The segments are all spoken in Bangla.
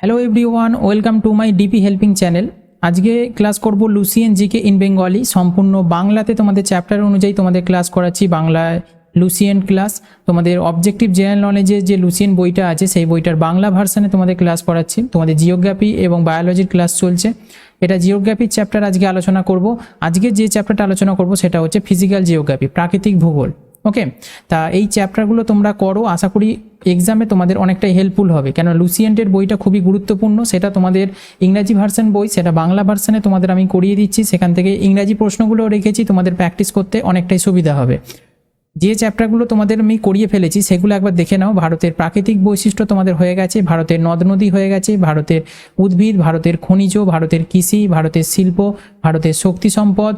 Hello everyone, welcome to my DP helping channel. আজকে ক্লাস করব লুসিয়ান জিকে ইন বেঙ্গলি। সম্পূর্ণ বাংলাতে তোমাদের চ্যাপ্টার অনুযায়ী তোমাদের ক্লাস করাচ্ছি। বাংলায় লুসিয়ান ক্লাস, তোমাদের অবজেক্টিভ জেনারেল নলেজের যে লুসিয়ান বইটা আছে সেই বইটার বাংলা ভার্সানে তোমাদের ক্লাস করাচ্ছি। তোমাদের জিওগ্রাফি এবং বায়োলজির ক্লাস চলছে। এটা জিওগ্রাফির চ্যাপ্টার আজকে আলোচনা করব। আজকে যে চ্যাপ্টারটা আলোচনা করব সেটা হচ্ছে ফিজিক্যাল জিওগ্রাফি, প্রাকৃতিক ভূগোল। ওকে, তা এই চ্যাপ্টারগুলো তোমরা করো, আশা করি এক্সামে তোমাদের অনেকটাই হেল্পফুল হবে। কেন লুসিয়েন্টের বইটা খুবই গুরুত্বপূর্ণ। সেটা তোমাদের ইংরাজি ভার্সন বই, সেটা বাংলা ভার্সনে তোমাদের আমি করিয়ে দিচ্ছি। সেখান থেকে ইংরাজি প্রশ্নগুলো রেখেছি, তোমাদের প্র্যাকটিস করতে অনেকটাই সুবিধা হবে। যে চ্যাপ্টারগুলো তোমাদের আমি করিয়ে ফেলেছি সেগুলো একবার দেখে নাও। ভারতের প্রাকৃতিক বৈশিষ্ট্য তোমাদের হয়ে গেছে, ভারতের নদ নদী হয়ে গেছে, ভারতের উদ্ভিদ, ভারতের খনিজ, ভারতের কৃষি, ভারতের শিল্প, ভারতের শক্তি সম্পদ,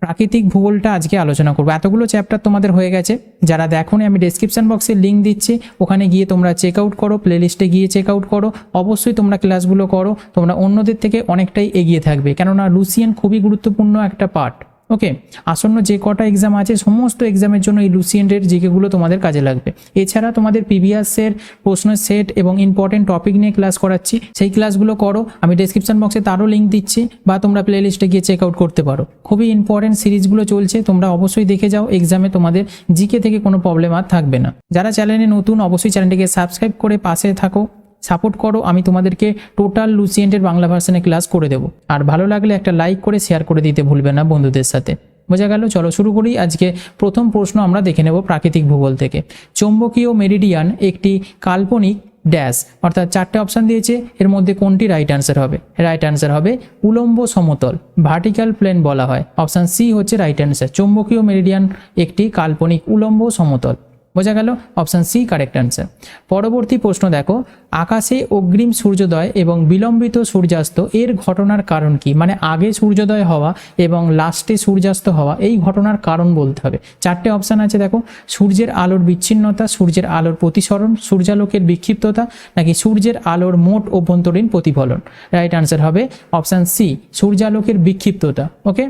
প্রাকৃতিক ভূগোলটা আজকে আলোচনা করবো। এতগুলো চ্যাপ্টার তোমাদের হয়ে গেছে। যারা দেখোনি আমি ডেসক্রিপশন বক্সে লিঙ্ক দিচ্ছি, ওখানে গিয়ে তোমরা চেক আউট করো, প্লেলিস্টে গিয়ে চেক আউট করো। অবশ্যই তোমরা ক্লাসগুলো করো, তোমরা অন্যদের থেকে অনেকটাই এগিয়ে থাকবে। কেননা লুসিয়ান খুবই গুরুত্বপূর্ণ একটা পার্ট। ওকে, আসন্ন যে কটা এক্সাম আছে সমস্ত এক্সামের জন্য এই লুসিয়েন্টের জিকেগুলো তোমাদের কাজে লাগবে। এছাড়া তোমাদের প্রিভিয়াসের প্রশ্নের সেট এবং ইম্পর্টেন্ট টপিক নিয়ে ক্লাস করাচ্ছি, সেই ক্লাসগুলো করো। আমি ডেসক্রিপশন বক্সে তারও লিঙ্ক দিচ্ছি, বা তোমরা প্লেলিস্টে গিয়ে চেক আউট করতে পারো। খুবই ইম্পর্টেন্ট সিরিজগুলো চলছে, তোমরা অবশ্যই দেখে যাও। এক্সামে তোমাদের জিকে থেকে কোনো প্রবলেম আর থাকবে না। যারা চ্যানেলে নতুন অবশ্যই চ্যানেলটিকে সাবস্ক্রাইব করে পাশে থাকো, সাপোর্ট করো। আমি তোমাদেরকে টোটাল লুসিয়েন্টের বাংলা ভার্সনে ক্লাস করে দেবো। আর ভালো লাগলে একটা লাইক করে শেয়ার করে দিতে ভুলবে না বন্ধুদের সাথে। বোঝা গেল? চলো শুরু করি। আজকে প্রথম প্রশ্ন আমরা দেখে নেব প্রাকৃতিক ভূগোল থেকে। চৌম্বকীয় মেরিডিয়ান একটি কাল্পনিক ড্যাশ, অর্থাৎ চারটে অপশান দিয়েছে, এর মধ্যে কোনটি রাইট অ্যান্সার হবে? রাইট অ্যান্সার হবে উলম্ব সমতল, ভার্টিক্যাল প্লেন বলা হয়। অপশান সি হচ্ছে রাইট অ্যান্সার। চৌম্বকীয় মেরিডিয়ান একটি কাল্পনিক উলম্ব সমতল। বোঝা গেল? Option C correct answer. পরবর্তী প্রশ্ন দেখো, আকাশে অগ্রিম সূর্যোদয় এবং বিলম্বিত সূর্যাস্ত এর ঘটনার কারণ কি? মানে আগে সূর্যোদয় হওয়া এবং লাস্টে সূর্যাস্ত হওয়া, এই ঘটনার কারণ বলতে হবে। চারটে অপশান আছে দেখো, সূর্যের আলোর বিচ্ছিন্নতা, সূর্যের আলোর প্রতিসরণ, সূর্যালোকের বিক্ষিপ্ততা, নাকি সূর্যের আলোর মোট অভ্যন্তরীণ প্রতিফলন। রাইট অ্যান্সার হবে অপশান সি, সূর্যালোকের বিক্ষিপ্ততা। ওকে,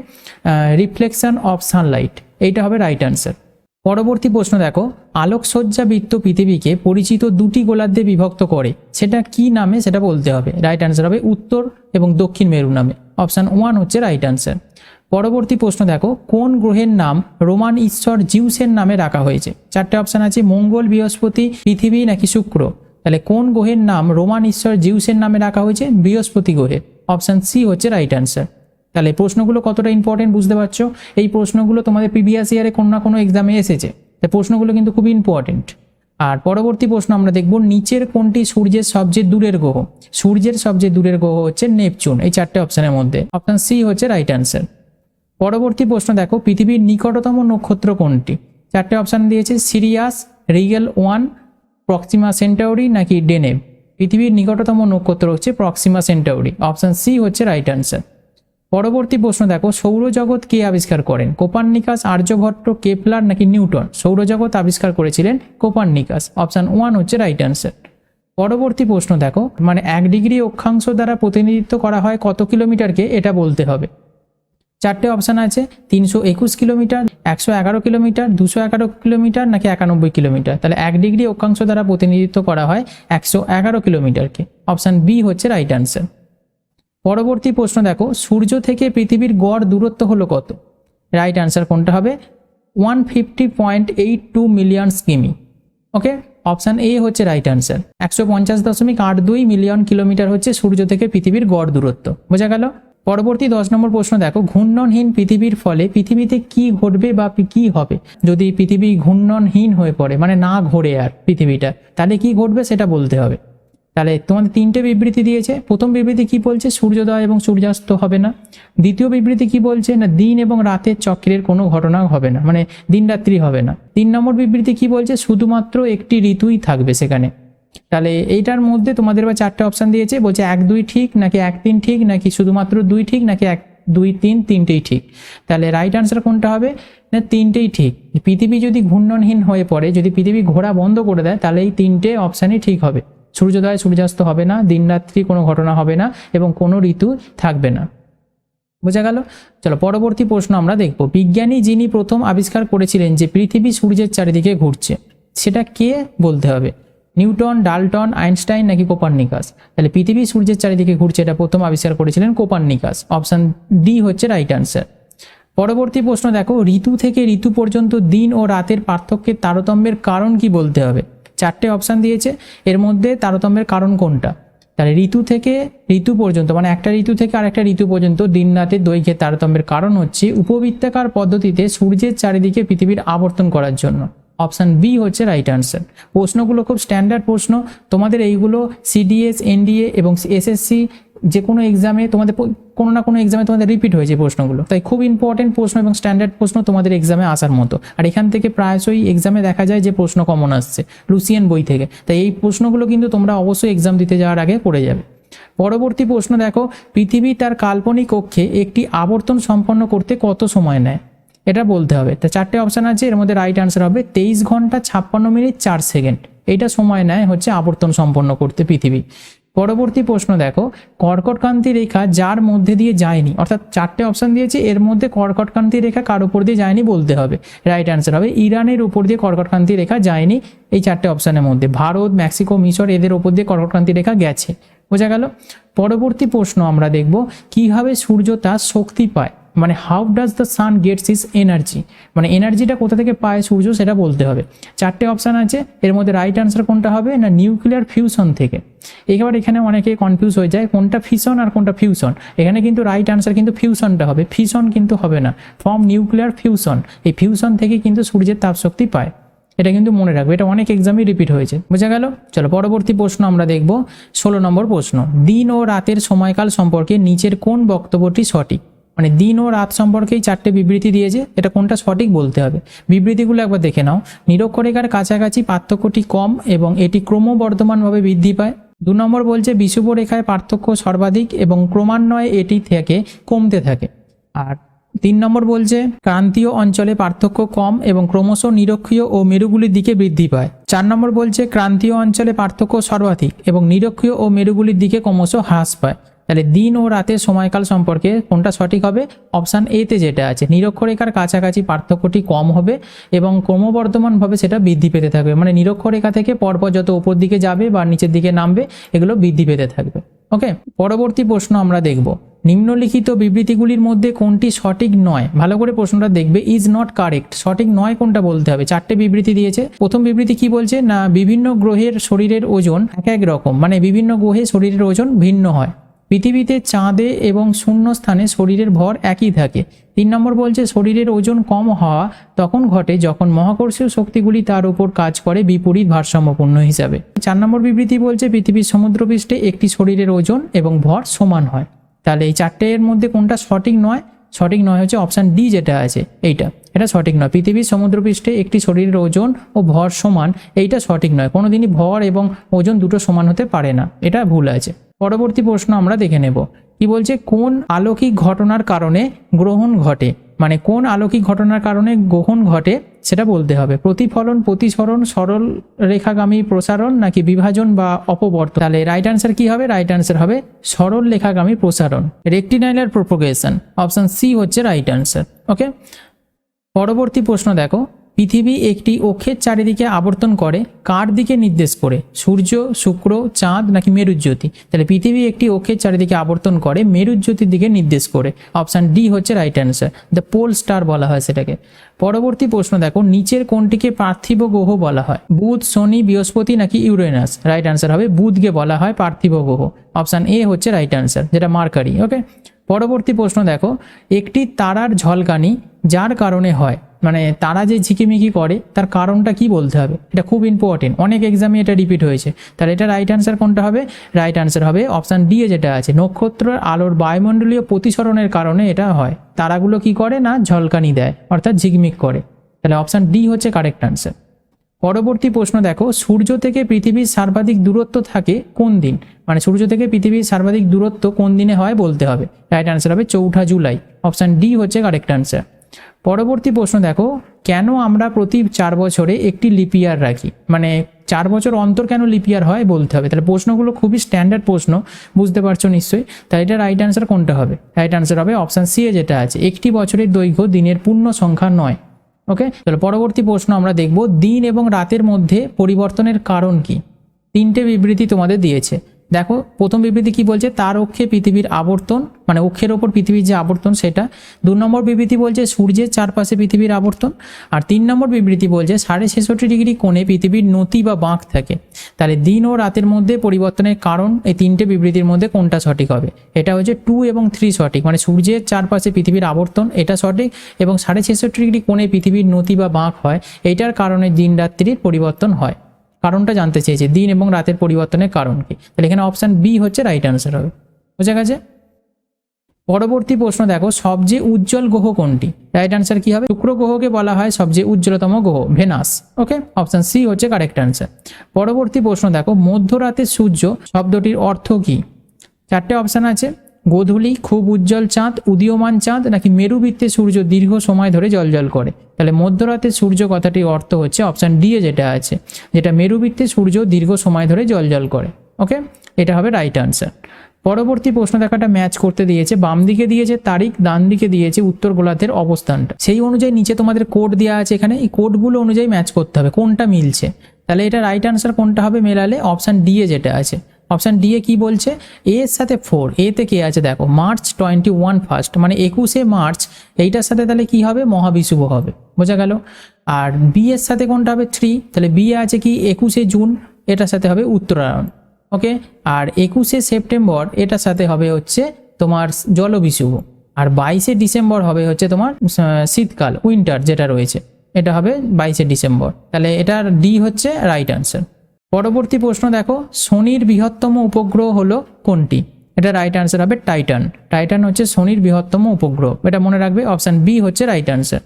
রিফ্লেকশন অফ সানলাইট, এইটা হবে রাইট অ্যান্সার। পরবর্তী প্রশ্ন দেখো, আলোকসজ্জাবৃত্ত পৃথিবীকে পরিচিত দুটি গোলার্ধে বিভক্ত করে, সেটা কি নামে সেটা বলতে হবে। রাইট অ্যান্সার হবে উত্তর এবং দক্ষিণ মেরু নামে। অপশান 1 হচ্ছে রাইট অ্যান্সার। পরবর্তী প্রশ্ন দেখো, কোন গ্রহের নাম রোমান ঈশ্বর জিউসের নামে রাখা হয়েছে? চারটে অপশান আছে, মঙ্গল, বৃহস্পতি, পৃথিবী নাকি শুক্র। তাহলে কোন গ্রহের নাম রোমান ঈশ্বর জিউসের নামে রাখা হয়েছে? বৃহস্পতি গ্রহের। অপশান সি হচ্ছে রাইট অ্যান্সার। তাহলে প্রশ্নগুলো কতটা ইম্পর্টেন্ট বুঝতে পারছো। এই প্রশ্নগুলো তোমাদের প্রিভিয়াস ইয়ারে কোনো না কোনো এক্সামে এসেছে, তাই প্রশ্নগুলো কিন্তু খুবই ইম্পর্টেন্ট। আর পরবর্তী প্রশ্ন আমরা দেখব, নিচের কোনটি সূর্যের সবচেয়ে দূরের গ্রহ? সূর্যের সবচেয়ে দূরের গ্রহ হচ্ছে নেপচুন। এই চারটে অপশানের মধ্যে অপশান সি হচ্ছে রাইট অ্যান্সার। পরবর্তী প্রশ্ন দেখো, পৃথিবীর নিকটতম নক্ষত্র কোনটি? চারটে অপশান দিয়েছে, সিরিয়াস, রিগেল 1, প্রক্সিমা সেন্টাউরি নাকি ডেনেভ। পৃথিবীর নিকটতম নক্ষত্র হচ্ছে প্রক্সিমা সেন্টাউরি। অপশান সি হচ্ছে রাইট অ্যান্সার। পরবর্তী প্রশ্ন দেখো, সৌরজগৎ কে আবিষ্কার করেন? কোপার্নিকাস, আর্যভট্ট, কেপলার নাকি নিউটন। সৌরজগৎ আবিষ্কার করেছিলেন কোপার্নিকাস। অপশান 1 হচ্ছে রাইট অ্যান্সার। পরবর্তী প্রশ্ন দেখো, মানে 1 ডিগ্রি অক্ষাংশ দ্বারা প্রতিনিধিত্ব করা হয় কত কিলোমিটারকে, এটা বলতে হবে। চারটে অপশান আছে, 321 কিলোমিটার, 111 কিলোমিটার, 211 কিলোমিটার নাকি 91 কিলোমিটার। তাহলে 1 ডিগ্রি অক্ষাংশ দ্বারা প্রতিনিধিত্ব করা হয় 111 কিলোমিটারকে। অপশান বি হচ্ছে রাইট অ্যান্সার। পরবর্তী প্রশ্ন দেখো, সূর্য থেকে পৃথিবীর গড় দূরত্ব হলো কত? রাইট অ্যান্সার কোনটা হবে? 150.82 মিলিয়ন কিমি। ওকে, অপশান এ হচ্ছে রাইট অ্যান্সার। 150.82 মিলিয়ন কিলোমিটার হচ্ছে সূর্য থেকে পৃথিবীর গড় দূরত্ব। বোঝা গেল? পরবর্তী 10 নম্বর প্রশ্ন দেখো, ঘূর্ণনহীন পৃথিবীর ফলে পৃথিবীতে কি ঘটবে বা কি হবে? যদি পৃথিবী ঘূর্ণনহীন হয়ে পড়ে, মানে না ঘোরে আর পৃথিবীটা, তাহলে কি ঘটবে সেটা বলতে হবে। তাহলে তোমাদের 3টে বিবৃতি দিয়েছে। প্রথম বিবৃতি কি বলছে? সূর্যোদয় এবং সূর্যাস্ত হবে না। দ্বিতীয় বিবৃতি কি বলছে? না দিন এবং রাতের চক্রের কোনো ঘটনা হবে না, মানে দিন রাত্রি হবে না। 3 নম্বর বিবৃতি কি বলছে? শুধুমাত্র একটি ঋতুই থাকবে সেখানে। তাহলে এইটার মধ্যে তোমাদের বা 4টে অপশান দিয়েছে, বলছে 1, 2 ঠিক, নাকি 1, 3 ঠিক, নাকি শুধুমাত্র 2 ঠিক, নাকি 1, 2, 3 তিনটেই ঠিক। তাহলে রাইট আনসার কোনটা হবে? না তিনটেই ঠিক। পৃথিবী যদি ঘূর্ণনহীন হয়ে পড়ে, যদি পৃথিবী ঘোরা বন্ধ করে দেয়, তাহলে এই 3টে অপশানই ঠিক হবে। সূর্যোদয় সূর্যাস্ত হবে না, দিন রাত্রি কোনো ঘটনা হবে না, এবং কোনো ঋতু থাকবে না। বোঝা গেল? চলো পরবর্তী প্রশ্ন আমরা দেখব, বিজ্ঞানী যিনি প্রথম আবিষ্কার করেছিলেন যে পৃথিবী সূর্যের চারিদিকে ঘুরছে, সেটা কে বলতে হবে। নিউটন, ডাল্টন, আইনস্টাইন নাকি কোপার্নিকাস? তাহলে পৃথিবী সূর্যের চারিদিকে ঘুরছে এটা প্রথম আবিষ্কার করেছিলেন কোপার্নিকাস। অপশন ডি হচ্ছে রাইট অ্যান্সার। পরবর্তী প্রশ্ন দেখো, ঋতু থেকে ঋতু পর্যন্ত দিন ও রাতের পার্থক্যের তারতম্যের কারণ কি বলতে হবে। চারটে অপশান দিয়েছে, এর মধ্যে তারতম্যের কারণ কোনটা? তাহলে ঋতু থেকে ঋতু পর্যন্ত মানে একটা ঋতু থেকে আরেকটা ঋতু পর্যন্ত দিন রাতের দৈর্ঘ্যের তারতম্যের কারণ হচ্ছে উপবৃত্তাকার পদ্ধতিতে সূর্যের চারিদিকে পৃথিবীর আবর্তন করার জন্য। অপশান বি হচ্ছে রাইট অ্যান্সার। প্রশ্নগুলো খুব স্ট্যান্ডার্ড প্রশ্ন, তোমাদের এইগুলো সিডিএস, এনডিএ এবং এসএসসি যে কোনো এক্সামে তোমাদের কোনো না কোনো এক্সামে তোমাদের রিপিট হয়েছে প্রশ্নগুলো, তাই খুব ইম্পর্টেন্ট প্রশ্ন এবং স্ট্যান্ডার্ড প্রশ্ন তোমাদের এক্সামে আসার মতো। আর এখান থেকে প্রায়শই এক্সামে দেখা যায় যে প্রশ্ন কমন আসছে লুসিয়ান বই থেকে, তাই এই প্রশ্নগুলো কিন্তু তোমরা অবশ্যই এক্সাম দিতে যাওয়ার আগে পড়ে যাবে। পরবর্তী প্রশ্ন দেখো, পৃথিবী তার কাল্পনিক কক্ষে একটি আবর্তন সম্পন্ন করতে কত সময় নেয়? এটা বলতে হবে। তা চারটে অপশান আছে, এর মধ্যে রাইট আনসার হবে 23 ঘন্টা 56 মিনিট 4 সেকেন্ড। এইটা সময় নেয় হচ্ছে আবর্তন সম্পন্ন করতে পৃথিবী। পরবর্তী প্রশ্ন দেখো, কর্কটক্রান্তি রেখা যার মধ্যে দিয়ে যায়নি, অর্থাৎ চারটে অপশান দিয়েছে, এর মধ্যে কর্কটক্রান্তি রেখা কার উপর দিয়ে যায়নি বলতে হবে। রাইট অ্যান্সার হবে ইরানের উপর দিয়ে কর্কটক্রান্তি রেখা যায়নি। এই চারটে অপশানের মধ্যে ভারত, মেক্সিকো, মিশর এদের উপর দিয়ে কর্কটক্রান্তি রেখা গেছে। বোঝা গেল। পরবর্তী প্রশ্ন আমরা দেখব, কিভাবে সূর্য তার শক্তি পায়, মানে how does the sun gets is energy, মানে এনার্জিটা কোথা থেকে পায় সূর্য সেটা বলতে হবে। চারটে অপশান আছে, এর মধ্যে রাইট আনসার কোনটা হবে না নিউক্লিয়ার ফিউশন থেকে। এবার এখানে অনেকে কনফিউজ হয়ে যায় কোনটা ফিশন আর কোনটা ফিউশন, এখানে কিন্তু রাইট আনসার কিন্তু ফিউশনটা হবে, ফিশন কিন্তু হবে না। ফ্রম নিউক্লিয়ার ফিউশন, এই ফিউশন থেকে কিন্তু সূর্যের তাপশক্তি পায়, এটা কিন্তু মনে রাখবে, এটা অনেক এক্সামে রিপিট হয়েছে। বোঝা গেল। চলো পরবর্তী প্রশ্ন আমরা দেখব 16 নম্বর প্রশ্ন, দিন ও রাতের সময়কাল সম্পর্কে নিচের কোন বক্তব্যটি সঠিক? মানে দিন ও রাত সম্পর্কেই চারটে বিবৃতি দিয়েছে, এটা কোনটা সঠিক বলতে হবে। বিবৃতিগুলো একবার দেখে নাও। নিরক্ষরেখার কাছাকাছি পার্থক্যটি কম এবং এটি ক্রমবর্ধমানভাবে বৃদ্ধি পায়। 2 নম্বর বলছে বিষুবরেখায় পার্থক্য সর্বাধিক এবং ক্রমান্বয়ে এটি থেকে কমতে থাকে। আর 3 নম্বর বলছে ক্রান্তীয় অঞ্চলে পার্থক্য কম এবং ক্রমশ নিরক্ষীয় ও মেরুগুলির দিকে বৃদ্ধি পায়। 4 নম্বর বলছে ক্রান্তীয় অঞ্চলে পার্থক্য সর্বাধিক এবং নিরক্ষীয় ও মেরুগুলির দিকে ক্রমশ হ্রাস পায়। তাহলে দিন ও রাতের সময়কাল সম্পর্কে কোনটা সঠিক হবে? অপশান এতে যেটা আছে, নিরক্ষরেখার কাছাকাছি পার্থক্যটি কম হবে এবং ক্রমবর্ধমানভাবে সেটা বৃদ্ধি পেতে থাকবে, মানে নিরক্ষরেখা থেকে পরপর যত উপর দিকে যাবে বা নিচের দিকে নামবে এগুলো বৃদ্ধি পেতে থাকবে। ওকে, পরবর্তী প্রশ্ন আমরা দেখব, নিম্নলিখিত বিবৃতিগুলির মধ্যে কোনটি সঠিক নয়? ভালো করে প্রশ্নটা দেখবে, ইজ নট কারেক্ট, সঠিক নয় কোনটা বলতে হবে। চারটে বিবৃতি দিয়েছে। প্রথম বিবৃতি কি বলছে না বিভিন্ন গ্রহের শরীরের ওজন এক এক রকম, মানে বিভিন্ন গ্রহে শরীরের ওজন ভিন্ন হয়। পৃথিবীতে চাঁদে এবং শূন্য স্থানে শরীরের ভর একই থাকে। 3 নম্বর বলছে শরীরের ওজন কম হওয়া তখন ঘটে যখন মহাকর্ষীয় শক্তিগুলি তার উপর কাজ করে বিপরীত ভারসাম্যপূর্ণ হিসাবে। 4 নম্বর বিবৃতি বলছে পৃথিবীর সমুদ্রপৃষ্ঠে একটি শরীরের ওজন এবং ভর সমান হয়। তাহলে এই চারটের মধ্যে কোনটা সঠিক নয়? সঠিক নয় হচ্ছে অপশান ডি যেটা আছে এইটা, এটা সঠিক নয়। পৃথিবীর সমুদ্রপৃষ্ঠে একটি শরীরের ওজন ও ভর সমান, এইটা সঠিক নয়। কোনোদিনই ভর এবং ওজন দুটো সমান হতে পারে না, এটা ভুল আছে। পরবর্তী প্রশ্ন আমরা দেখে নেব, কি বলছে কোন আলৌকিক ঘটনার কারণে গ্রহণ ঘটে, মানে কোন আলৌকিক ঘটনার কারণে গ্রহণ ঘটে সেটা বলতে হবে। প্রতিফলন, প্রতিসরণ, সরল রেখাগামী প্রসারণ নাকি বিভাজন বা অপবর্তন? তাহলে রাইট আনসার কি হবে? রাইট আনসার হবে সরল রেখাগামী প্রসারণ, রেক্টিনাইলার প্রোপোগেশন। অপশন সি হচ্ছে রাইট আনসার। ওকে, পরবর্তী প্রশ্ন দেখো, পৃথিবী একটি অক্ষের চারিদিকে আবর্তন করে কার দিকে নির্দেশ করে? সূর্য, শুক্র, চাঁদ নাকি মেরুজ্যোতি? তাহলে পৃথিবী একটি অক্ষের চারিদিকে আবর্তন করে মেরুজ্যোতির দিকে নির্দেশ করে। অপশান ডি হচ্ছে right answer, the pole star বলা হয় সেটাকে। পরবর্তী প্রশ্ন দেখো, নিচের কোনটিকে পার্থিব গ্রহ বলা হয়? বুধ, শনি, বৃহস্পতি নাকি ইউরেনাস? রাইট অ্যান্সার হবে বুধকে বলা হয় পার্থিব গ্রহ। অপশান এ হচ্ছে রাইট অ্যান্সার, যেটা মার্কারি। ওকে, পরবর্তী প্রশ্ন দেখো, একটি তারার ঝলকানি যার কারণে হয়, মানে তারা যে ঝিকিমিকি করে তার কারণটা কি বলতে হবে। এটা খুব ইম্পর্টেন্ট, অনেক এক্সামে এটা রিপিট হয়েছে। তাহলে এটা রাইট অ্যান্সার কোনটা হবে? রাইট অ্যান্সার হবে অপশান ডি যেটা আছে, নক্ষত্রের আলোর বায়ুমণ্ডলীয় প্রতিসরণের কারণে এটা হয়। তারাগুলো কি করে না ঝলকানি দেয়, অর্থাৎ ঝিকমিক করে। তাহলে অপশান ডি হচ্ছে কারেক্ট অ্যান্সার। পরবর্তী প্রশ্ন দেখো, সূর্য থেকে পৃথিবীর সর্বাধিক দূরত্ব থাকে কোন দিন? মানে সূর্য থেকে পৃথিবীর সর্বাধিক দূরত্ব কোন দিনে হয় বলতে হবে। রাইট অ্যান্সার হবে 4 জুলাই। অপশান ডি হচ্ছে কারেক্ট অ্যান্সার। পরবর্তী প্রশ্ন দেখো, কেন আমরা প্রতি 4 বছরে একটি লিপ ইয়ার রাখি? মানে 4 বছর অন্তর কেন লিপ ইয়ার হয় বলতে হবে। তাহলে প্রশ্নগুলো খুবই স্ট্যান্ডার্ড প্রশ্ন, বুঝতে পারছো নিশ্চয়ই। তাই এটা রাইট অ্যান্সার কোনটা হবে? রাইট অ্যান্সার হবে অপশান সি যেটা আছে, একটি বছরের দৈর্ঘ্য দিনের পূর্ণ সংখ্যা নয়। ওকে, তাহলে পরবর্তী প্রশ্ন আমরা দেখব, দিন এবং রাতের মধ্যে পরিবর্তনের কারণ কি? তিনটে বিবৃতি তোমাদের দিয়েছে। দেখো প্রথম বিবৃতি কি বলছে, তার অক্ষে পৃথিবীর আবর্তন, মানে অক্ষের ওপর পৃথিবীর যে আবর্তন সেটা। 2 নম্বর বিবৃতি বলছে সূর্যের চারপাশে পৃথিবীর আবর্তন। আর 3 নম্বর বিবৃতি বলছে 66.5 ডিগ্রি কোণে পৃথিবীর নতি বা বাঁক থাকে। তাহলে দিন ও রাতের মধ্যে পরিবর্তনের কারণ, এই তিনটে বিবৃতির মধ্যে কোনটা সঠিক হবে? এটা হচ্ছে 2 এবং 3 সঠিক, মানে সূর্যের চারপাশে পৃথিবীর আবর্তন এটা সঠিক, এবং 66.5 ডিগ্রি কোণে পৃথিবীর নতি বা বাঁক হয়, এইটার কারণে দিন রাত্রির পরিবর্তন হয়। কারণটা জানতে চেয়েছে, দিন এবং রাতের পরিবর্তনের কারণ কি। তাহলে এখানে অপশান বি হচ্ছে রাইট অ্যান্সার হবে। বুঝা গেছে? পরবর্তী প্রশ্ন দেখো, সবচেয়ে উজ্জ্বল গ্রহ কোনটি? রাইট অ্যান্সার কি হবে? শুক্র গ্রহকে বলা হয় সবচেয়ে উজ্জ্বলতম গ্রহ, ভেনাস। ওকে, অপশান সি হচ্ছে কারেক্ট অ্যান্সার। পরবর্তী প্রশ্ন দেখো, মধ্যরাতের সূর্য শব্দটির অর্থ কি? 4টে অপশান আছে, গোধূলি, খুব উজ্জ্বল চাঁদ, উদীয়মান চাঁদ, নাকি মেরুবৃত্তে সূর্য দীর্ঘ সময় ধরে জ্বলজ্বল করে। তাহলে মধ্যরাতের সূর্য কথাটির অর্থ হচ্ছে অপশান ডি এ যেটা আছে, যেটা মেরুবৃত্তে সূর্য দীর্ঘ সময় ধরে জ্বলজ্বল করে। ওকে, এটা হবে রাইট আনসার। পরবর্তী প্রশ্ন দেখাটা ম্যাচ করতে দিয়েছে, বাম দিকে দিয়েছে তারিখ, ডান দিকে দিয়েছে উত্তর গোলার্ধের অবস্থানটা। সেই অনুযায়ী নিচে তোমাদের কোড দেওয়া আছে, এখানে এই কোডগুলো অনুযায়ী ম্যাচ করতে হবে কোনটা মিলছে। তাহলে এটা রাইট আনসার কোনটা হবে মেলালে? অপশান ডি এ যেটা আছে। অপশান ডি এ কি বলছে? এ এর সাথে 4, এতে কে আছে দেখো, মার্চ 21 ফার্স্ট, মানে 21শে মার্চ, এইটার সাথে তাহলে কি হবে? মহাবিষুব হবে। বোঝা গেল? আর বি এর সাথে কোনটা হবে? 3, তাহলে বি আছে কি 21শে জুন, এটার সাথে হবে উত্তরায়ণ। ওকে, আর 21শে সেপ্টেম্বর এটার সাথে হবে হচ্ছে তোমার জলবিষুব, আর 22শে ডিসেম্বর হবে হচ্ছে তোমার শীতকাল, উইন্টার যেটা রয়েছে, এটা হবে 22শে ডিসেম্বর। তাহলে এটার ডি হচ্ছে রাইট আনসার। পরবর্তী প্রশ্ন দেখো, শনির বৃহত্তম উপগ্রহ হলো কোনটি? এটা রাইট আনসার হবে টাইটান। টাইটান হচ্ছে শনির বৃহত্তম উপগ্রহ, এটা মনে রাখবে। অপশান বি হচ্ছে রাইট আনসার।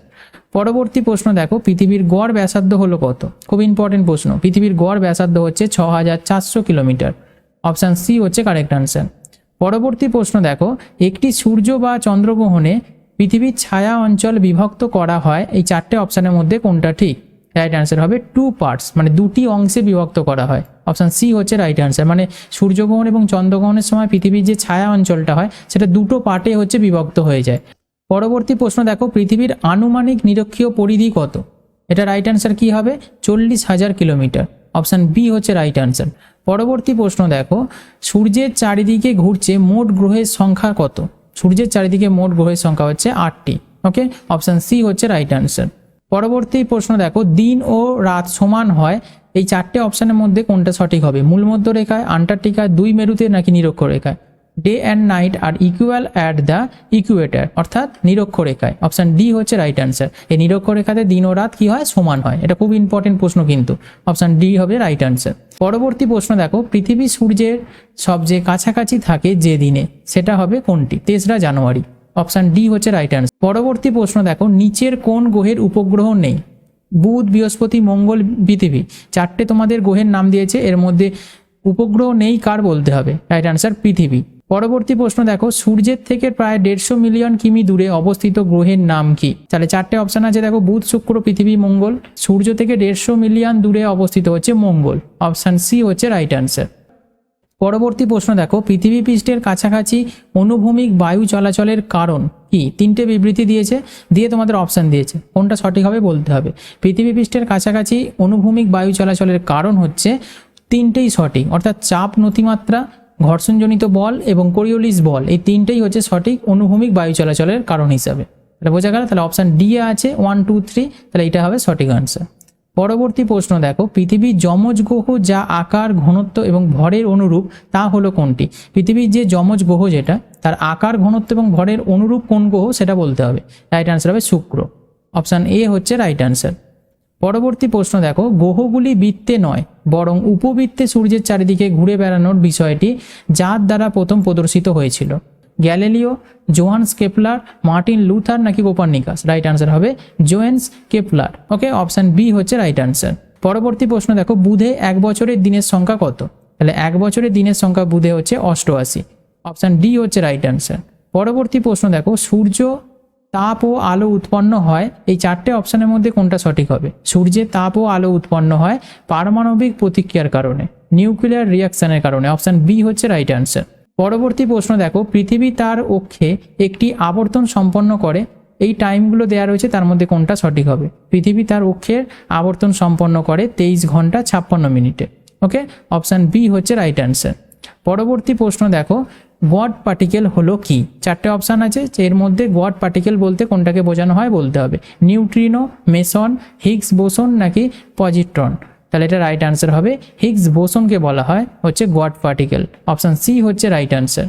পরবর্তী প্রশ্ন দেখো, পৃথিবীর গড় ব্যাসার্ধ হলো কত? খুব ইম্পর্টেন্ট প্রশ্ন। পৃথিবীর গড় ব্যাসার্ধ হচ্ছে 6400 কিলোমিটার। অপশান সি হচ্ছে কারেক্ট আনসার। পরবর্তী প্রশ্ন দেখো, একটি সূর্য বা চন্দ্রগ্রহণে পৃথিবীর ছায়া অঞ্চল বিভক্ত করা হয়, এই 4টে অপশানের মধ্যে কোনটা ঠিক? রাইট অ্যান্সার হবে 2 পার্টস, মানে 2টি অংশে বিভক্ত করা হয়। অপশান সি হচ্ছে রাইট অ্যান্সার, মানে সূর্যগ্রহণ এবং চন্দ্রগ্রহণের সময় পৃথিবীর যে ছায়া অঞ্চলটা হয় সেটা 2টো পার্টে হচ্ছে বিভক্ত হয়ে যায়। পরবর্তী প্রশ্ন দেখো, পৃথিবীর আনুমানিক নিরক্ষীয় পরিধি কত? এটা রাইট অ্যান্সার কি হবে? 40,000 কিলোমিটার। অপশান বি হচ্ছে রাইট অ্যান্সার। পরবর্তী প্রশ্ন দেখো, সূর্যের চারিদিকে ঘুরছে মোট গ্রহের সংখ্যা কত? সূর্যের চারিদিকে মোট গ্রহের সংখ্যা হচ্ছে 8টি। ওকে, অপশান সি হচ্ছে রাইট অ্যান্সার। পরবর্তী প্রশ্ন দেখো, দিন ও রাত সমান হয়, এই 4টে অপশানের মধ্যে কোনটা সঠিক হবে? মূল মধ্যরেখায়, আন্টার্কটিকায়, 2 মেরুতে, নাকি নিরক্ষরেখায়? Day and night are equal at the equator, অর্থাৎ নিরক্ষরেখায়। অপশান ডি হচ্ছে রাইট অ্যান্সার। এই নিরক্ষরেখাতে দিন ও রাত কি হয়? সমান হয়। এটা খুব ইম্পর্টেন্ট প্রশ্ন কিন্তু। অপশান ডি হবে রাইট অ্যান্সার। পরবর্তী প্রশ্ন দেখো, পৃথিবী সূর্যের সবচেয়ে কাছাকাছি থাকে যে দিনে, সেটা হবে কোনটি? 3রা জানুয়ারি। অপশান ডি হচ্ছে রাইট অ্যান্সার। পরবর্তী প্রশ্ন দেখো, নিচের কোন গ্রহের উপগ্রহ নেই? বুধ, বৃহস্পতি, মঙ্গল, পৃথিবী, 4টে তোমাদের গ্রহের নাম দিয়েছে, এর মধ্যে উপগ্রহ নেই কার বলতে হবে? রাইট অ্যান্সার পৃথিবী। পরবর্তী প্রশ্ন দেখো, সূর্যের থেকে প্রায় 150 মিলিয়ন কিমি দূরে অবস্থিত গ্রহের নাম কি? তাহলে 4টে অপশান আছে দেখো, বুধ, শুক্র, পৃথিবী, মঙ্গল। সূর্য থেকে 150 মিলিয়ন দূরে অবস্থিত হচ্ছে মঙ্গল। অপশান সি হচ্ছে রাইট অ্যান্সার। পরবর্তী প্রশ্ন দেখো, পৃথিবী পৃষ্ঠের কাছাকাছি অনুভূমিক বায়ু চলাচলের কারণ কি? 3টে বিবৃতি দিয়েছে, দিয়ে তোমাদের অপশান দিয়েছে, কোনটা সঠিক হবে বলতে হবে। পৃথিবী পৃষ্ঠের কাছাকাছি অনুভূমিক বায়ু চলাচলের কারণ হচ্ছে 3টেই সঠিক, অর্থাৎ চাপ নতিমাত্রা, ঘর্ষণজনিত বল এবং কোরিওলিস বল, এই 3টেই হচ্ছে সঠিক অনুভূমিক বায়ু চলাচলের কারণ হিসাবে। তাহলে বোঝা গেল? তাহলে অপশান ডি আছে 1, 2, 3, তাহলে এটা হবে সঠিক আনসার। পরবর্তী প্রশ্ন দেখো, পৃথিবীর যমজ গ্রহ যা আকার, ঘনত্ব এবং ভরের অনুরূপ তা হলো কোনটি? পৃথিবীর যে যমজ গ্রহ যেটা, তার আকার, ঘনত্ব এবং ভরের অনুরূপ কোন গ্রহ সেটা বলতে হবে। রাইট আনসার হবে শুক্র। অপশান এ হচ্ছে রাইট আনসার। পরবর্তী প্রশ্ন দেখো, গ্রহগুলি বৃত্তে নয় বরং উপবৃত্তে সূর্যের চারিদিকে ঘুরে বেড়ানোর বিষয়টি যার দ্বারা প্রথম প্রদর্শিত হয়েছিল? Galileo, Johannes Kepler, Martin Luther, নাকি কোপার্নিকাস? রাইট আনসার হবে জোহান্স কেপলার। ওকে, অপশান বি হচ্ছে রাইট আনসার। পরবর্তী প্রশ্ন দেখো, বুধে 1 বছরের দিনের সংখ্যা কত? তাহলে 1 বছরের দিনের সংখ্যা বুধে হচ্ছে 88। অপশান ডি হচ্ছে রাইট আনসার। পরবর্তী প্রশ্ন দেখো, সূর্য তাপ ও আলো উৎপন্ন হয়, এই 4টে অপশানের মধ্যে কোনটা সঠিক হবে? সূর্যের তাপ ও আলো উৎপন্ন হয় পারমাণবিক প্রতিক্রিয়ার কারণে, নিউক্লিয়ার রিয়াকশনের কারণে। অপশান বি হচ্ছে রাইট আনসার। পরবর্তী প্রশ্ন দেখো, পৃথিবী তার অক্ষে একটি আবর্তন সম্পন্ন করে, এই টাইমগুলো দেওয়া রয়েছে, তার মধ্যে কোনটা সঠিক হবে? পৃথিবী তার অক্ষের আবর্তন সম্পন্ন করে 23 ঘন্টা 56 মিনিটে। ওকে, অপশান বি হচ্ছে রাইট অ্যান্সার। পরবর্তী প্রশ্ন দেখো, গড পার্টিকেল হলো কি? চারটে অপশান আছে, এর মধ্যে গড পার্টিকেল বলতে কোনটাকে বোঝানো হয় বলতে হবে। নিউট্রিনো, মেসন, হিগস বোসন নাকি পজিট্রন? তাহলে এটা রাইট অ্যান্সার হবে হিগস বোসনকে বলা হয় হচ্ছে গড পার্টিকেল। অপশান সি হচ্ছে রাইট অ্যান্সার।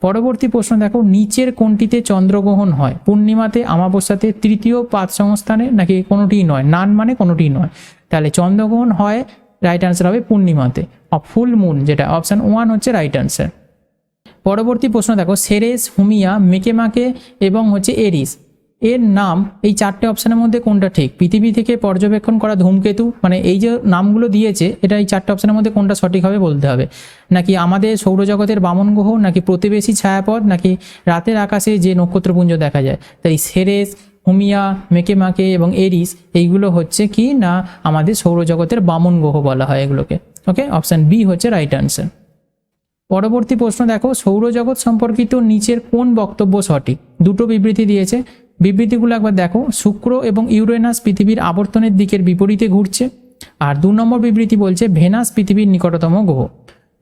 পরবর্তী প্রশ্ন দেখো, নিচের কোনটিতে চন্দ্রগ্রহণ হয়? পূর্ণিমাতে, অমাবস্যাতে, তৃতীয় পাদ সংস্থানে নাকি কোনোটিই নয়? নান মানে কোনোটিই নয়। তাহলে চন্দ্রগ্রহণ হয়, রাইট অ্যান্সার হবে পূর্ণিমাতে। ফুল মুন যেটা, অপশান 1 হচ্ছে রাইট অ্যান্সার। পরবর্তী প্রশ্ন দেখো, সেরেস, হুমিয়া, মেকেমাকে এবং হচ্ছে এরিস এর নাম এই চারটে অপশানের মধ্যে কোনটা ঠিক? পৃথিবী থেকে পর্যবেক্ষণ করা ধূমকেতু, মানে এই যে নামগুলো দিয়েছে এটা এই চারটে অপশানের মধ্যে কোনটা সঠিক হবে বলতে হবে। নাকি আমাদের সৌরজগতের বামন গ্রহ, নাকি প্রতিবেশী ছায়াপথ, নাকি রাতের আকাশে যে নক্ষত্রপুঞ্জ দেখা যায়? তাই সেরেস, হুমিয়া, মেকেমাকে এবং এরিস এইগুলো হচ্ছে কি না আমাদের সৌরজগতের বামন গ্রহ বলা হয় এগুলোকে। ওকে, অপশান বি হচ্ছে রাইট অ্যান্সার। পরবর্তী প্রশ্ন দেখো, সৌরজগৎ সম্পর্কিত নিচের কোন বক্তব্য সঠিক? দুটো বিবৃতি দিয়েছে, বিবৃতিগুলো একবার দেখো। শুক্র এবং ইউরেনাস পৃথিবীর আবর্তনের দিকের বিপরীতে ঘুরছে। আর 2 নম্বর বিবৃতি বলছে ভেনাস পৃথিবীর নিকটতম গ্রহ।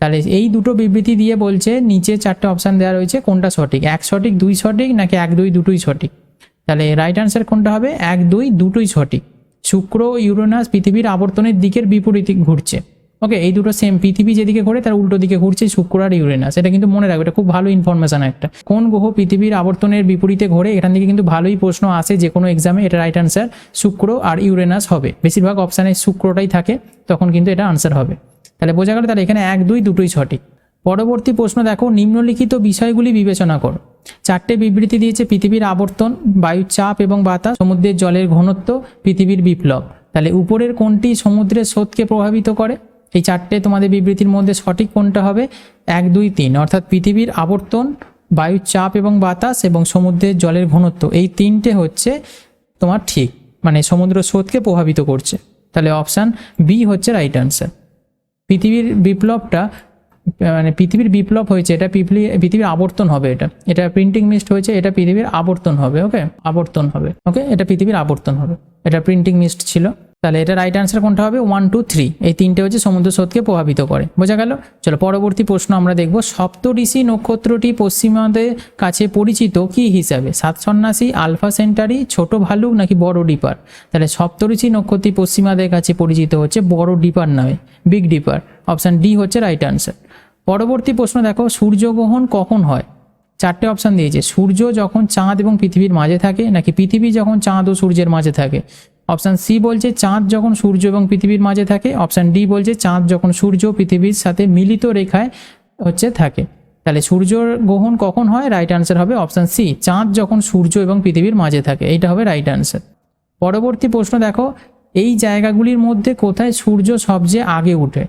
তাহলে এই দুটো বিবৃতি দিয়ে বলছে নিচে চারটে অপশান দেওয়া রয়েছে, কোনটা সঠিক? 1 সঠিক, 2 সঠিক নাকি 1, 2 দুটোই সঠিক? তাহলে রাইট অ্যান্সার কোনটা হবে? 1, 2 দুটোই সঠিক। শুক্র ইউরেনাস পৃথিবীর আবর্তনের দিকের বিপরীতে ঘুরছে। ওকে, এই দুটো সেম, পৃথিবী যেদিকে ঘোরে তার উল্টো দিকে ঘুরছে শুক্র আর ইউরেনাস। এটা কিন্তু মনে রাখবে, এটা খুব ভালো ইনফরমেশন একটা। কোন গ্রহ পৃথিবীর আবর্তনের বিপরীতে ঘোরে, এখান থেকে কিন্তু ভালোই প্রশ্ন আসে যে কোনো এক্সামে। এটা রাইট অ্যান্সার শুক্র আর ইউরেনাস হবে, বেশিরভাগ অপশানে শুক্রটাই থাকে, তখন কিন্তু এটা আনসার হবে। তাহলে বোঝা গেল, তাহলে এখানে 1, 2 দুটোই সঠিক। পরবর্তী প্রশ্ন দেখো, নিম্নলিখিত বিষয়গুলি বিবেচনা করো। চারটে বিবৃতি দিয়েছে, পৃথিবীর আবর্তন, বায়ুর চাপ এবং বাতাস, সমুদ্রের জলের ঘনত্ব, পৃথিবীর বিপ্লব। তাহলে উপরের কোনটি সমুদ্রের স্রোতকে প্রভাবিত করে? এই চারটে তোমাদের বিবৃতির মধ্যে সঠিক কোনটা হবে? 1, 2, 3, অর্থাৎ পৃথিবীর আবর্তন, বায়ুর চাপ এবং বাতাস এবং সমুদ্রের জলের ঘনত্ব, এই তিনটে হচ্ছে তোমার ঠিক, মানে সমুদ্র স্রোতকে প্রভাবিত করছে। তাহলে অপশান বি হচ্ছে রাইট অ্যান্সার। পৃথিবীর বিপ্লবটা মানে পৃথিবীর বিপ্লব হয়েছে, এটা পৃথিবীর আবর্তন হবে। এটা প্রিন্টিং মিস্ট হয়েছে, এটা পৃথিবীর আবর্তন হবে। ওকে, আবর্তন হবে। ওকে, এটা পৃথিবীর আবর্তন হবে, এটা প্রিন্টিং মিস্ট ছিল। তাহলে এটা রাইট অ্যান্সার কোনটা হবে? 1, 2, 3 এই তিনটে হচ্ছে সমুদ্র স্রোতকে প্রভাবিত করে। বোঝা গেল? চলো পরবর্তী প্রশ্ন আমরা দেখব। সপ্তঋষি নক্ষত্রটি পশ্চিমাদের কাছে পরিচিত কি হিসাবে? 7 সন্ন্যাসী, আলফা সেন্টারি, ছোট ভালুক নাকি বড় ডিপার? তাহলে সপ্তঋষি নক্ষত্রটি পশ্চিমাদের কাছে পরিচিত হচ্ছে বড় ডিপার নামে, বিগ ডিপার। অপশান ডি হচ্ছে রাইট অ্যান্সার। পরবর্তী প্রশ্ন দেখো, সূর্যগ্রহণ কখন হয়? চারটে অপশান দিয়েছে, সূর্য যখন চাঁদ এবং পৃথিবীর মাঝে থাকে, নাকি পৃথিবী যখন চাঁদ ও সূর্যের মাঝে থাকে? অপশান সি বলছে চাঁদ যখন সূর্য এবং পৃথিবীর মাঝে থাকে। অপশান ডি বলছে চাঁদ যখন সূর্য পৃথিবীর সাথে মিলিত রেখায় থাকে। তাহলে সূর্যর গ্রহণ কখন হয়? রাইট অ্যান্সার হবে অপশান সি, চাঁদ যখন সূর্য এবং পৃথিবীর মাঝে থাকে, এইটা হবে রাইট অ্যান্সার। পরবর্তী প্রশ্ন দেখো, এই জায়গাগুলির মধ্যে কোথায় সূর্য সবচেয়ে আগে ওঠে?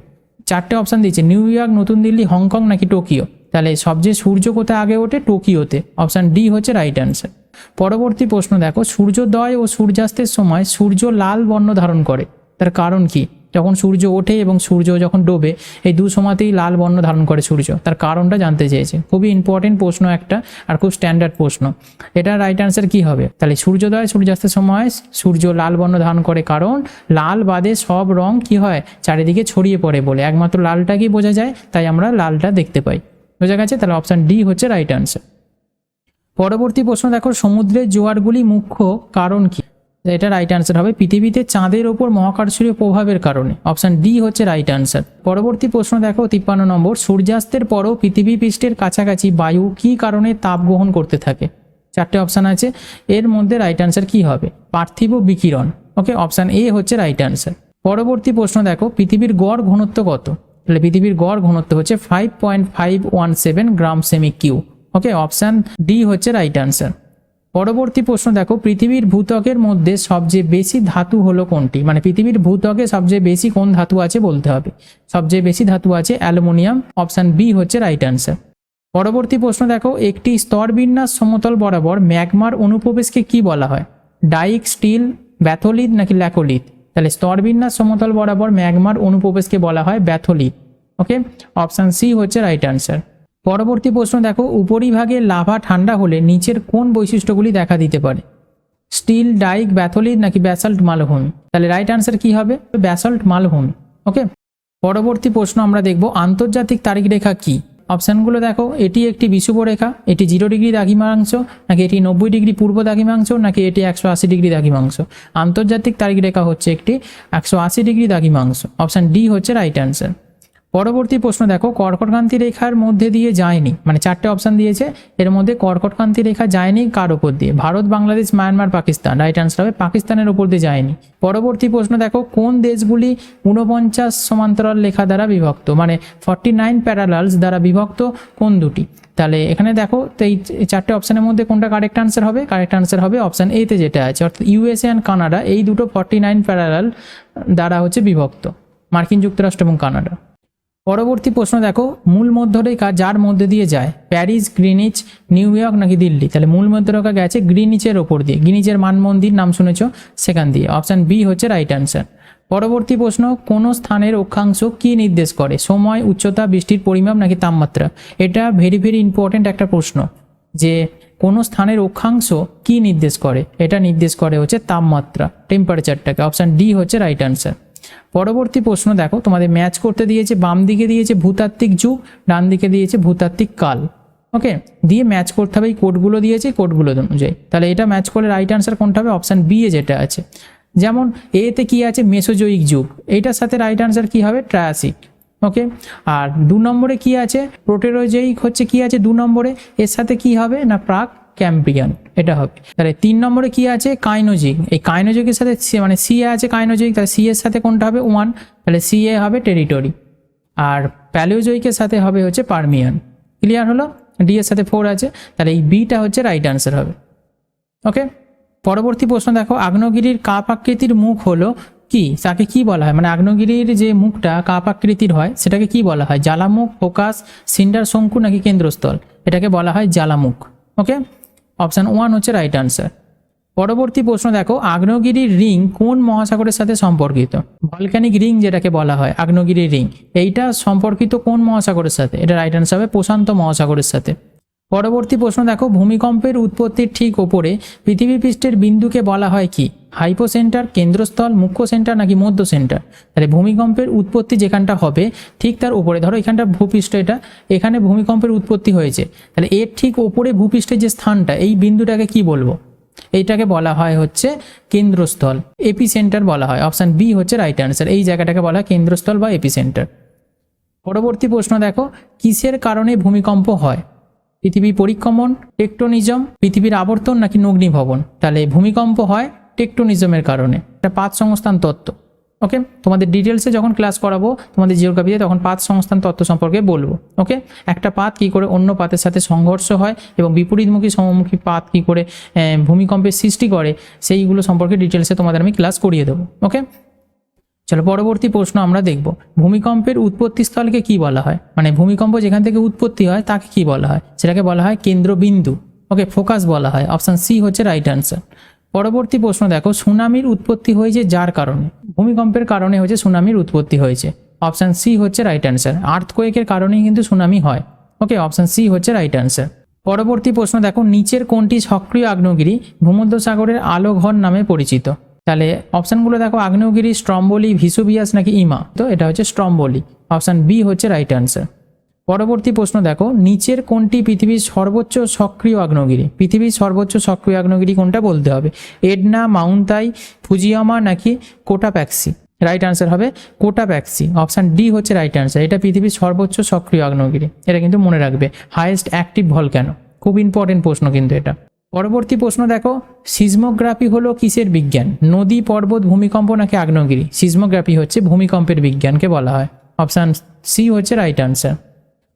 চারটে অপশান দিয়েছে, নিউ ইয়র্ক, নতুন দিল্লি, হংকং নাকি টোকিও? তাহলে সবচেয়ে সূর্য কোথায় আগে ওঠে? টোকিওতে। অপশান ডি হচ্ছে রাইট অ্যান্সার। পরবর্তী প্রশ্ন দেখো, সূর্যোদয় ও সূর্যাস্তের সময় সূর্য লাল বর্ণ ধারণ করে, তার কারণ কি? যখন সূর্য ওঠে এবং সূর্য যখন ডোবে, এই দু সময়তেই লাল বর্ণ ধারণ করে সূর্য, তার কারণটা জানতে চেয়েছে। খুবই ইম্পর্টেন্ট প্রশ্ন একটা, আর খুব স্ট্যান্ডার্ড প্রশ্ন। এটা রাইট অ্যান্সার কি হবে? তাহলে সূর্যোদয় সূর্যাস্তের সময় সূর্য লাল বর্ণ ধারণ করে, কারণ লাল বাদে সব রং কি হয়? চারিদিকে ছড়িয়ে পড়ে বলে, একমাত্র লালটাকেই বোঝা যায়, তাই আমরা লালটা দেখতে পাই। বোঝা গেছে? তাহলে অপশান ডি হচ্ছে রাইট অ্যান্সার। পরবর্তী প্রশ্ন দেখো, সমুদ্রের জোয়ারগুলি মুখ্য কারণ কি? এটা রাইট অ্যান্সার হবে পৃথিবীতে চাঁদের ওপর মহাকর্ষীয় প্রভাবের কারণে। অপশান ডি হচ্ছে রাইট অ্যান্সার। পরবর্তী প্রশ্ন দেখো 53 নম্বর, সূর্যাস্তের পরও পৃথিবী পৃষ্ঠের কাছাকাছি বায়ু কী কারণে তাপ গ্রহণ করতে থাকে? চারটে অপশান আছে, এর মধ্যে রাইট অ্যান্সার কি হবে? পার্থিব বিকিরণ। ওকে, অপশান এ হচ্ছে রাইট অ্যান্সার। পরবর্তী প্রশ্ন দেখো, পৃথিবীর গড় ঘনত্ব কত? তাহলে পৃথিবীর গড় ঘনত্ব হচ্ছে 5.517 গ্রাম সেমি কিউ। ওকে, অপশান ডি হচ্ছে রাইট অ্যান্সার। পরবর্তী প্রশ্ন দেখো, পৃথিবীর ভূত্বকের মধ্যে সবচেয়ে বেশি ধাতু হলো কোনটি? মানে পৃথিবীর ভূত্বকে সবচেয়ে বেশি কোন ধাতু আছে বলতে হবে। সবচেয়ে বেশি ধাতু আছে অ্যালুমিনিয়াম। অপশান বি হচ্ছে রাইট অ্যান্সার। পরবর্তী প্রশ্ন দেখো, একটি স্তরবিন্যাস সমতল বরাবর ম্যাগমার অনুপ্রবেশকে কি বলা হয়? ডাইক, স্টিল, ব্যাথোলিথ নাকি ল্যাকোলিথ? তাহলে স্তরবিন্যাস সমতল বরাবর ম্যাগমার অনুপ্রবেশকে বলা হয় ব্যাথোলিথ। ওকে, অপশান সি হচ্ছে রাইট অ্যান্সার। পরবর্তী প্রশ্ন দেখো, উপরিভাগে লাভা ঠান্ডা হলে নিচের কোন বৈশিষ্ট্যগুলি দেখা দিতে পারে? স্টিল, ডাইক, ব্যাথোলিথ নাকি ব্যাসাল্ট মালভূমি? তাহলে রাইট অ্যান্সার কি হবে? ব্যাসাল্ট মালভূমি। ওকে, পরবর্তী প্রশ্ন আমরা দেখব আন্তর্জাতিক তারিখ রেখা কি। অপশানগুলো দেখো, এটি একটি বিষুব রেখা, এটি 0 ডিগ্রি দ্রাঘিমাংশ, নাকি এটি 90 ডিগ্রি পূর্ব দ্রাঘিমাংশ, নাকি এটি 180 ডিগ্রি দ্রাঘিমাংশ। আন্তর্জাতিক তারিখ রেখা হচ্ছে একটি 180 ডিগ্রি দ্রাঘিমাংশ। অপশান ডি হচ্ছে রাইট অ্যান্সার। পরবর্তী প্রশ্ন দেখো, কর্কটক্রান্তি রেখার মধ্যে দিয়ে যায়নি, মানে 4টে অপশান দিয়েছে, এর মধ্যে কর্কটক্রান্তি রেখা যায়নি কার ওপর দিয়ে? Bharat, Bangladesh, Myanmar, Pakistan. Right answer হবে পাকিস্তানের ওপর দিয়ে যায়নি। পরবর্তী প্রশ্ন দেখো, কোন দেশগুলি 49 সমান্তরাল রেখা দ্বারা বিভক্ত, মানে 49 প্যারালালস দ্বারা বিভক্ত কোন দুটি? তাহলে এখানে দেখো, তো এই 4টে অপশানের মধ্যে কোনটা কারেক্ট আনসার হবে? কারেক্ট আনসার হবে অপশান এতে যেটা আছে, অর্থাৎ ইউএসএ অ্যান্ড কানাডা, এই দুটো 49 প্যারালাল দ্বারা হচ্ছে বিভক্ত, মার্কিন যুক্তরাষ্ট্র এবং কানাডা। পরবর্তী প্রশ্ন দেখো, মূল মধ্যরেখা যার মধ্যে দিয়ে যায়? প্যারিস, গ্রিনিচ, নিউ ইয়র্ক, নাকি দিল্লি? তাহলে মূল মধ্যরেখা গেছে গ্রিনিচের ওপর দিয়ে, গ্রিনিচের মানমন্দির নাম শুনেছো, সেখান দিয়ে। অপশান বি হচ্ছে রাইট অ্যান্সার। পরবর্তী প্রশ্ন, কোন স্থানের অক্ষাংশ কি নির্দেশ করে? সময়, উচ্চতা, বৃষ্টির পরিমাপ, নাকি তাপমাত্রা? এটা ভেরি ভেরি ইম্পর্টেন্ট একটা প্রশ্ন, যে কোন স্থানের অক্ষাংশ কি নির্দেশ করে? এটা নির্দেশ করে হচ্ছে তাপমাত্রা, টেম্পারেচারটাকে। অপশান ডি হচ্ছে রাইট অ্যান্সার। পরবর্তী প্রশ্ন দেখো, তোমাদের ম্যাচ করতে দিয়েছে, বাম দিকে দিয়েছে ভূতাত্ত্বিক যুগ, ডান দিকে দিয়েছে ভূতাত্ত্বিক কাল। ওকে, দিয়ে ম্যাচ করতে হবে, এই কোডগুলো দিয়েছে, কোডগুলো অনুযায়ী। তাহলে এটা ম্যাচ করলে রাইট অ্যান্সার কোনটা হবে? অপশান বি এ যেটা আছে। যেমন এতে কি আছে? মেসোজোয়িক যুগ, এইটার সাথে রাইট অ্যান্সার কি হবে? ট্রায়াসিক। ওকে, আর 2 নম্বরে কি আছে? প্রোটেরোজোয়িক হচ্ছে কি আছে 2 নম্বরে, এর সাথে কি হবে না? প্রাক ক্যাম্ব্রিয়ান, এটা হবে। তাহলে 3 নম্বরে কি আছে? কাইনোজিক, এই কাইনোজিকের সাথে মানে সি আছে কাইনোজিক, তাহলে সি এর সাথে কোনটা হবে? 1, তাহলে সি এ হবে টেরিটরি। আর প্যালিওজোইকের সাথে হবে হচ্ছে পারমিয়ান। ক্লিয়ার হলো? ডি এর সাথে 4 আছে, তাহলে এই বিটা হচ্ছে রাইট অ্যান্সার হবে। ওকে, পরবর্তী প্রশ্ন দেখো, আগ্নেয়গিরির কাপ আকৃতির মুখ হলো কি? তাকে কি বলা হয়? মানে আগ্নেয়গিরির যে মুখটা কাপ আকৃতির হয় সেটাকে কি বলা হয়? জ্বালামুখ, ফোকাস, সিন্ডার শঙ্কু, নাকি কেন্দ্রস্থল? এটাকে বলা হয় জ্বালামুখ। ওকে, অপশান 1 হচ্ছে রাইট অ্যান্সার। পরবর্তী প্রশ্ন দেখো, আগ্নেয়গিরির রিং কোন মহাসাগরের সাথে সম্পর্কিত? ভলক্যানিক রিং যেটাকে বলা হয়, আগ্নেয়গিরির রিং, এইটা সম্পর্কিত কোন মহাসাগরের সাথে? এটা রাইট অ্যান্সার হবে প্রশান্ত মহাসাগরের সাথে। পরবর্তী প্রশ্ন দেখো, ভূমিকম্পের উৎপত্তির ঠিক ওপরে পৃথিবী পৃষ্ঠের বিন্দুকে বলা হয় কি? হাইপো সেন্টার, কেন্দ্রস্থল, মুখ্য সেন্টার, নাকি মধ্য সেন্টার? তাহলে ভূমিকম্পের উৎপত্তি যেখানটা হবে ঠিক তার উপরে, ধরো এখানটা ভূপৃষ্ঠ, এখানে ভূমিকম্পের উৎপত্তি হয়েছে, তাহলে এর ঠিক ওপরে ভূপৃষ্ঠের যে স্থানটা, এই বিন্দুটাকে কি বলবো? এইটাকে বলা হয় হচ্ছে কেন্দ্রস্থল, এপি সেন্টার বলা হয়। অপশান বি হচ্ছে রাইট অ্যান্সার, এই জায়গাটাকে বলা হয় কেন্দ্রস্থল বা এপি সেন্টার। পরবর্তী প্রশ্ন দেখো, কিসের কারণে ভূমিকম্প হয়? পৃথিবী পরিক্রমণ, টেকটোনিজম, পৃথিবীর আবর্তন, নাকি অগ্নিভবন? তাহলে ভূমিকম্প হয় টেকটোনিজমের কারণে, এটা পাত সংস্থান তত্ত্ব। ওকে, তোমাদের ডিটেলসে যখন ক্লাস করাবো তোমাদের জিওগ্রাফিতে, তখন পাত সংস্থান তত্ত্ব সম্পর্কে বলবো। ওকে, একটা পাত কী করে অন্য পাতের সাথে সংঘর্ষ হয় এবং বিপরীতমুখী সমমুখী পাত কী করে ভূমিকম্পের সৃষ্টি করে, সেইগুলো সম্পর্কে ডিটেলসে তোমাদের আমি ক্লাস করিয়ে দেবো। ওকে, চলো পরবর্তী প্রশ্ন আমরা দেখব, ভূমিকম্পের উৎপত্তি স্থলকে কি বলা হয়? মানে ভূমিকম্প যেখান থেকে উৎপত্তি হয় তাকে কি বলা হয়? সেটাকে বলা হয় কেন্দ্রবিন্দু। ওকে, ফোকাস বলা হয়। অপশান সি হচ্ছে রাইট অ্যান্সার। পরবর্তী প্রশ্ন দেখো, সুনামির উৎপত্তি হয়েছে যার কারণে? ভূমিকম্পের কারণে হচ্ছে সুনামির উৎপত্তি হয়েছে। অপশান সি হচ্ছে রাইট অ্যান্সার। আর্থকোয়েকের কারণেই কিন্তু সুনামি হয়। ওকে, অপশান সি হচ্ছে রাইট অ্যান্সার। পরবর্তী প্রশ্ন দেখো, নিচের কোনটি সক্রিয় আগ্নেয়গিরি ভূমধ্যসাগরের আলো ঘর নামে পরিচিত? তাহলে অপশানগুলো দেখো, আগ্নেয়গিরি, স্ট্রম্বোলি, ভিসুভিয়াস, নাকি ইমা? তো এটা হচ্ছে স্ট্রম্বোলি। অপশান বি হচ্ছে রাইট অ্যান্সার। পরবর্তী প্রশ্ন দেখো, নিচের কোনটি পৃথিবীর সর্বোচ্চ সক্রিয় আগ্নেয়গিরি? পৃথিবীর সর্বোচ্চ সক্রিয় আগ্নেয়গিরি কোনটা বলতে হবে? এডনা, মাউন্তাই, ফুজিয়ামা, নাকি কোটাপ্যাক্সি? রাইট অ্যান্সার হবে কোটাপ্যাক্সি। অপশান ডি হচ্ছে রাইট অ্যান্সার। এটা পৃথিবীর সর্বোচ্চ সক্রিয় আগ্নেয়গিরি, এটা কিন্তু মনে রাখবে, হাইয়েস্ট অ্যাক্টিভ ভলক্যানো। খুব ইম্পর্টেন্ট প্রশ্ন কিন্তু এটা। পরবর্তী প্রশ্ন দেখো, সিসমোগ্রাফি হলো কিসের বিজ্ঞান? নদী, পর্বত, ভূমিকম্প, নাকি আগ্নেয়গিরি? সিসমোগ্রাফি হচ্ছে ভূমিকম্পের বিজ্ঞানকে বলা হয়। অপশান সি হচ্ছে রাইট অ্যান্সার।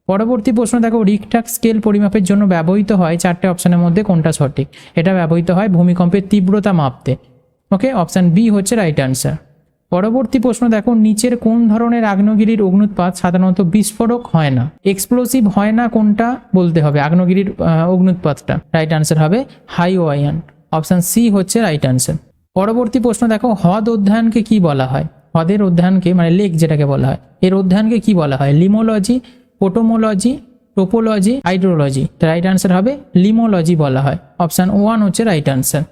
পরবর্তী প্রশ্ন দেখো, রিক্টার স্কেল পরিমাপের জন্য ব্যবহৃত হয় 4টে অপশানের মধ্যে কোনটা সঠিক? এটা ব্যবহৃত হয় ভূমিকম্পের তীব্রতা মাপতে। ওকে, অপশান বি হচ্ছে রাইট অ্যান্সার। পরবর্তী প্রশ্ন দেখো, নিচের কোন ধরনের আগ্নেয়গিরির অগ্নুৎপাত সাধারণত বিস্ফোরক হয় না? এক্সপ্লোসিভ হয় না কোনটা বলতে হবে আগ্নেয়গিরির অগ্নুৎপাতটা? রাইট অ্যান্সার হবে হাই ওয়াইয়ান। অপশান সি হচ্ছে রাইট অ্যান্সার। পরবর্তী প্রশ্ন দেখো, হ্রদ অধ্যয়নকে কি বলা হয়? হ্রদের অধ্যয়নকে, মানে লেক যেটাকে বলা হয়, এর অধ্যয়নকে কি বলা হয়? লিমোলজি, পোটোমোলজি, টোপোলজি, হাইড্রোলজি? রাইট অ্যান্সার হবে লিমোলজি বলা হয়। অপশান 1 হচ্ছে রাইট অ্যান্সার।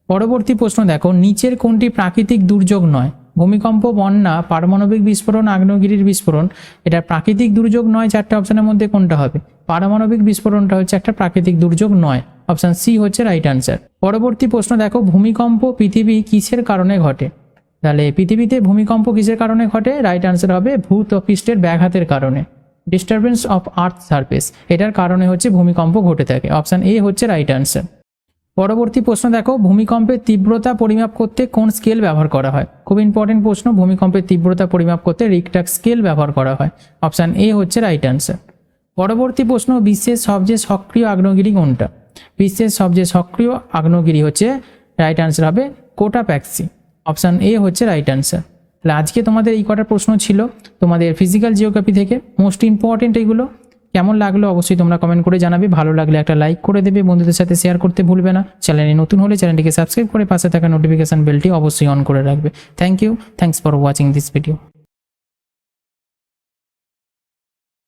পরবর্তী প্রশ্ন দেখো, নিচের কোনটি প্রাকৃতিক দুর্যোগ নয়? ভূমিকম্প, বন্যা, পারমাণবিক বিস্ফোরণ, আগ্নেয়গিরির বিস্ফোরণ, এটা প্রাকৃতিক দুর্যোগ নয়। চারটে অপশনের মধ্যে কোনটা হবে? পারমাণবিক বিস্ফোরণটা হচ্ছে একটা প্রাকৃতিক দুর্যোগ নয়। অপশন সি হচ্ছে রাইট আনসার। পরবর্তী প্রশ্ন দেখো, ভূমিকম্প পৃথিবী কিসের কারণে ঘটে? তাহলে পৃথিবীতে ভূমিকম্প কিসের কারণে ঘটে? রাইট আনসার হবে ভূপৃষ্ঠের ব্যাঘাতের কারণে, ডিস্টারবেন্স অফ আর্থ সারফেস, এটার কারণে হচ্ছে ভূমিকম্প ঘটে থাকে। অপশন এ হচ্ছে রাইট আনসার। পরবর্তী প্রশ্ন দেখো, ভূমিকম্পের তীব্রতা পরিমাপ করতে কোন স্কেল ব্যবহার করা হয়? খুব ইম্পর্টেন্ট প্রশ্ন। ভূমিকম্পের তীব্রতা পরিমাপ করতে রিক্টার স্কেল ব্যবহার করা হয়। অপশন এ হচ্ছে রাইট আনসার। পরবর্তী প্রশ্ন, বিশ্বের সবচেয়ে সক্রিয় আগ্নেয়গিরি কোনটা? বিশ্বের সবচেয়ে সক্রিয় আগ্নেয়গিরি হচ্ছে, রাইট আনসার হবে কোটাপ্যাক্সি। অপশন এ হচ্ছে রাইট আনসার। তাহলে আজকে তোমাদের এই কটা প্রশ্ন ছিল তোমাদের ফিজিক্যাল জিওগ্রাফি থেকে, মোস্ট ইম্পর্টেন্ট এইগুলো। কেমন লাগলো অবশ্যই তোমরা কমেন্ট করে জানাবে। ভালো লাগলে একটা লাইক করে দেবে, বন্ধুদের সাথে শেয়ার করতে ভুলবে না। চ্যানেলে নতুন হলে চ্যানেলটিকে সাবস্ক্রাইব করে পাশে থাকা নোটিফিকেশন বেলটি অবশ্যই অন করে রাখবে। Thank you, thanks for watching this video.